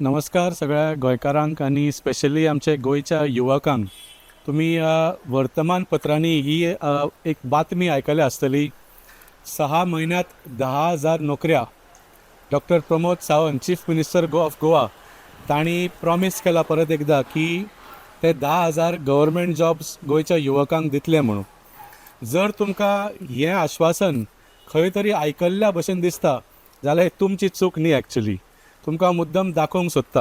नमस्कार सगळ्या गोंयकारांक आणि स्पेशली आमचे गोंयच्या युवकांक. तुम्ही वर्तमानपत्रांनी ही एक बातमी आयकली आसतली. 6 महिन्यात 10,000 नोकऱ्या. Doctor Pramod Sawant, chief minister of Goa, तांणी प्रॉमिस केला परत एकदा की ते 10,000 गव्हर्मेंट जॉब्स गोंयच्या युवकांक दितले म्हणून. जर तुमकां हें आश्वासन खंय तरी आयकल्ल्या भशेन दिसता जाल्यार ही तुमची चूक न्ही. एक्चुली तुमकां मुद्दम दाखोवंक सोदता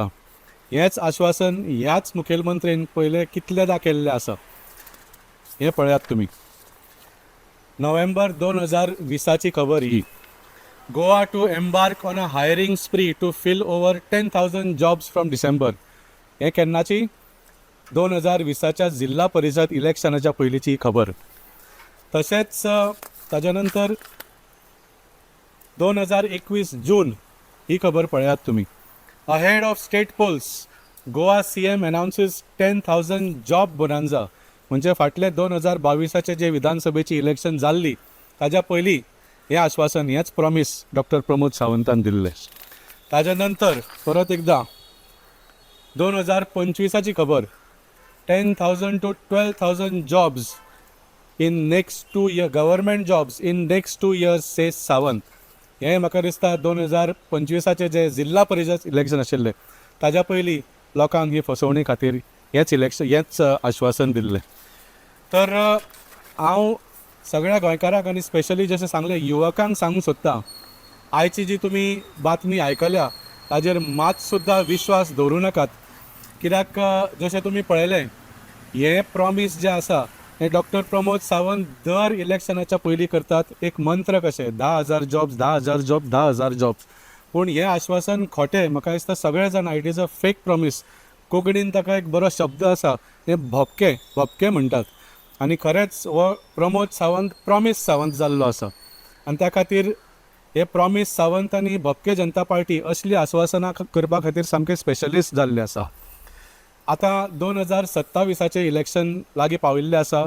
हेंच आश्वासन ह्याच मुखेलमंत्रीन पयले कितलेदा केल्लें आसा. हें पळयात तुमी. नोव्हेंबर 2020ची खबर ही. Goa to embark on a hiring spree to fill over 10,000 jobs from December. हें केन्नाची? 2020च्या जिल्हा परिशद इलेक्शनाच्या पयलींची खबर. तशेंच ताच्या नंतर 2021 जून ही खबर पळयात तुमी. Ahead of state polls, Goa CM announces 10,000 job bonanza. म्हणजे फाटले 2022चे जे विधानसभेची इलेक्शन जाल्ली ताच्या पयलीं हें आश्वासन, हेंच प्रॉमीस डॉक्टर प्रमोद सावंतान दिल्लें. ताच्या नंतर परत एकदा 2025ची खबर. 10,000 to 12,000 jobs in next 2 years, government jobs in next 2 years, says Sawant. हें म्हाका दिसता 2025चे जे जिल्हा परिशद इलेक्शन आशिल्लें ताच्या पयलीं लोकांक ही फसवणी खातीर हेंच आश्वासन दिल्लें. तर हांव सगळ्या गोंयकारांक आनी स्पेशली जशें सांगलें युवकांक सांगूंक सोदतां, आयची जी तुमी बातमी आयकल्या ताजेर मात सुद्दां विश्वास दवरूं नाकात. कित्याक जशें तुमी पळयलें हें प्रॉमीस जें आसा हे डॉक्टर प्रमोद सावंत दर इलेक्शनाच्या पयलीं करतात. एक मंत्र कशें 10,000 जॉब्स, 10,000 जॉब, 10,000 जॉब्स. पूण हें आश्वासन खोटें. म्हाका दिसता सगळे जाण it is a fake promise. कोंकणीन ताका एक बरो शब्द आसा, तें भोपके म्हणटात. आनी खरेंच हो प्रमोद सावंत प्रॉमीस सावंत जाल्लो आसा. आनी त्या खातीर हे प्रॉमीस सावंत आनी भोपके जनता पार्टी असली आश्वासनां करपा खातीर सामके स्पेशलिस्ट जाल्ले आसा. आतां 2027चे इलेक्शन लागीं पाविल्लें आसा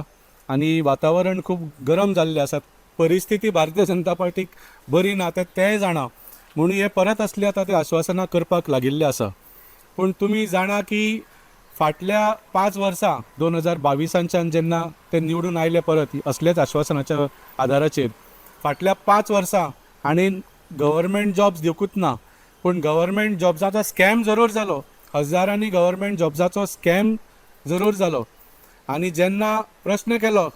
आनी वातावरण खूब गरम जाल्लें आसा. परिस्थिती भारतीय जनता पार्टीक बरी ना तेंय जाणा म्हणून हे परत असली आतां ते आश्वासनां करपाक लागिल्ले आसा. पूण तुमी जाणा की फाटल्या 5 वर्सां 2022च्यान जेन्ना ते निवडून आयले परत असलेच आश्वासनाच्या आदाराचेर, फाटल्या 5 वर्सां आनी गव्हर्मेंट जॉब्स दिवकूच ना. पूण गव्हर्मेंट जॉब्साचो स्कॅम जरूर जालो. हजारांनी गव्हर्मेंट जॉब्साचो स्कॅम जरूर जालो. आनी जेन्ना प्रश्न केलो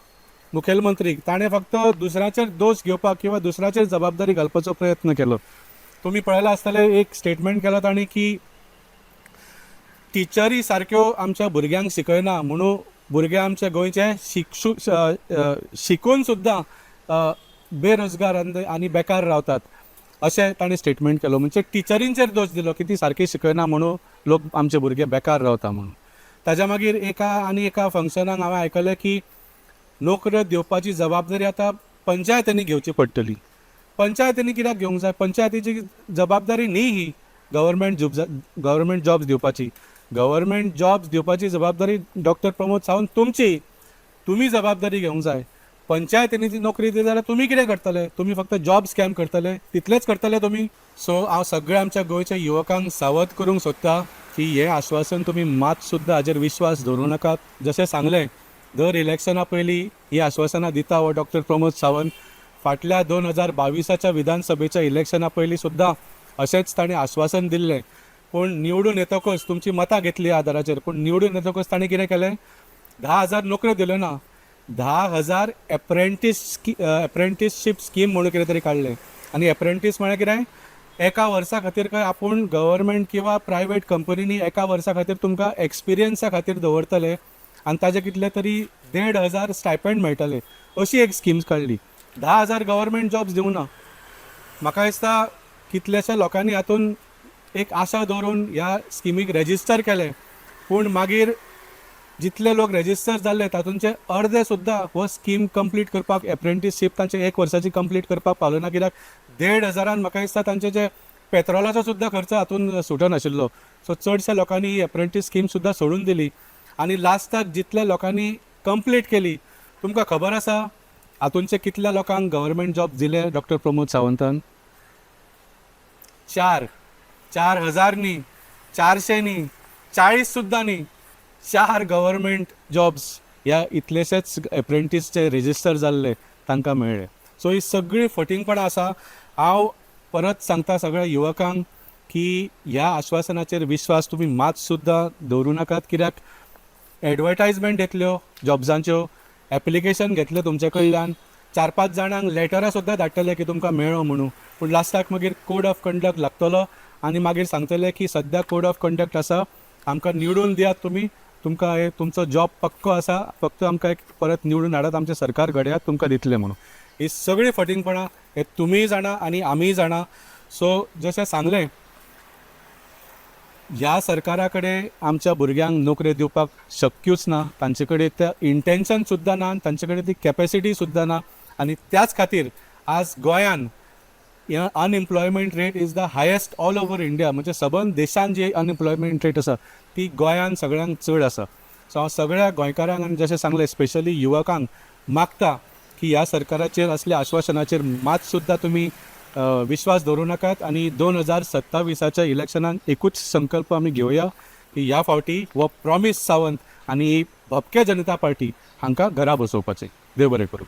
मुखेलमंत्रीक, ताणें फक्त दुसऱ्याचेर दोश घेवपाक किंवा दुसऱ्याचेर जबाबदारी घालपाचो प्रयत्न केलो. तुमी पळयलां आसतलें एक स्टेटमेंट केलो ताणें की टिचरी सारक्यो आमच्या भुरग्यांक शिकयना म्हणून भुरगे आमचे गोंयचे शिकून सुद्दां बेरोजगार आनी बेकार रावतात अशें ताणें स्टेटमेंट केलो. म्हणजे टिचरींचेर दोश दिलो की ती सारकी शिकयना म्हणून लोक आमचे भुरगे बेकार रावता म्हणून. ताच्या मागीर एका फंक्शनाक हांवें आयकलें की नोकऱ्यो दिवपाची जबाबदारी आतां पंचायतींनी घेवची पडटली. पंचायतींनी कित्याक घेवंक जाय? पंचायतीची जबाबदारी न्ही ही गव्हर्मेंट जॉब्स दिवपाची. गव्हर्मेंट जॉब्स दिवपाची जबाबदारी डॉक्टर प्रमोद सावंत तुमची. तुमी जबाबदारी घेवंक जाय. पंचायतींनी ती नोकरी दिली जाल्यार तुमी कितें करतले? तुमी फक्त जॉब स्कॅम करतले, तितलेंच करतले तुमी. सो हांव सगळ्या आमच्या गोंयच्या युवकांक सावध करूंक सोदतां की हें आश्वासन तुमी मात सुद्दां हाजेर विश्वास दवरूं नाकात. जशें सांगलें दर इलेक्शना पयलीं ही आश्वासनां दिता हो डॉक्टर प्रमोद सावंत. फाटल्या 2022च्या विधानसभेच्या इलेक्शना पयलीं सुद्दां अशेंच ताणें आश्वासन दिल्लें. पूण निवडून येतकच तुमची मतां घेतली आदाराचेर. पूण निवडून येतकच ताणें कितें केलें? 10,000 नोकऱ्यो दिल्यो ना, 10,000 एप्रेंटीसशीप स्कीम म्हणून कितें तरी काडलें. आनी एप्रेंटीस म्हळ्यार कितें? एका वर्सा खातीर काय आपूण गव्हर्मेंट किंवा प्रायवेट कंपनीनी एका वर्सा खातीर तुमकां एक्सपिरियन्सा खातीर दवरतले आनी ताजे कितले तरी 1,500 स्टायपेंड मेळटले अशी एक स्कीम्स काडली. 10,000 गव्हर्मेंट जॉब्स दिवं ना. म्हाका दिसता कितलेशे लोकांनी हातून एक आशा दवरून ह्या स्किमीक रेजिस्टर केलें. पूण मागीर जितले लोक रेजिस्टर जाल्ले तातूंचे अर्दे सुद्दां हो स्कीम कंप्लीट करपाक, एप्रेंटीसशीप तांचे 1 वर्साची कंप्लीट करपाक पावलो ना. कित्याक 1,500 म्हाका दिसता तांचे जे पेट्रोलाचो सुद्दां खर्च हातून सुटनाशिल्लो. सो चडशा लोकांनी ही एप्रेंटीस स्कीम सुद्दां सोडून दिली. आनी लास्टाक जितल्या लोकांनी कंप्लीट केली, तुमकां खबर आसा हातूंचे कितल्या लोकांक गव्हर्मेंट जॉब दिले डॉक्टर प्रमोद सावंतान? 4,000 न्ही, 400 न्ही, 40 सुद्दां न्ही, 4 गव्हर्मेंट जॉब्स ह्या इतलेशेच एप्रेंटीसचे रेजिस्टर जाल्ले तांकां मेळ्ळे. सो ही सगळी फटींगपणां आसा. हांव परत सांगता सगळ्या युवकांक की ह्या आश्वासनाचेर विश्वास तुमी मात सुद्दां दवरूं नाकात. कित्याक एडवर्टायजमेंट येतल्यो जॉब्सांच्यो, एप्लिकेशन घेतले तुमचे कडल्यान, 4-5 जाणांक लेटरां सुद्दां धाडटले की तुमकां मेळ्ळो म्हणून, पूण लास्टाक मागीर कोड ऑफ कंडक्ट लागतलो आनी मागीर सांगतले की सद्या कोड ऑफ कंडक्ट आसा, आमकां निवडून दियात तुमी, तुमकां हे तुमचो जॉब पक्को आसा, फक्त आमकां एक परत निवडून हाडात, आमचें सरकार घडयात, तुमकां दितले म्हणून. ही सगळी फटींगपणां हे तुमीय जाणा आनी आमीय जाणा. सो जशें सांगलें, ह्या सरकारा कडेन आमच्या भुरग्यांक नोकऱ्यो दिवपाक शक्यूच ना, तांचे कडेन तें इंटेन्शन सुद्दां ना, तांचे कडेन ती कॅपेसिटी सुद्दां ना. आनी त्याच खातीर आज गोंयान unemployment rate is the highest all over India. म्हणजे सबंद देशान जी अनएम्प्लॉयमेंट रेट आसा ती गोंयान सगळ्यांक चड आसा. सो हांव सगळ्या गोंयकारांक आनी जशें सांगलें स्पेशली युवकांक मागता की ह्या सरकाराचेर असल्या आश्वासनाचेर मात सुद्दां तुमी विश्वास दवरूं नाकात आनी 2027च्या इलेक्शनान एकूच संकल्प आमी घेवया की ह्या फावटी हो प्रॉमीस सावंत आनी भपके जनता पार्टी हांकां घरा बसोवपाचें. देव बरें करूं.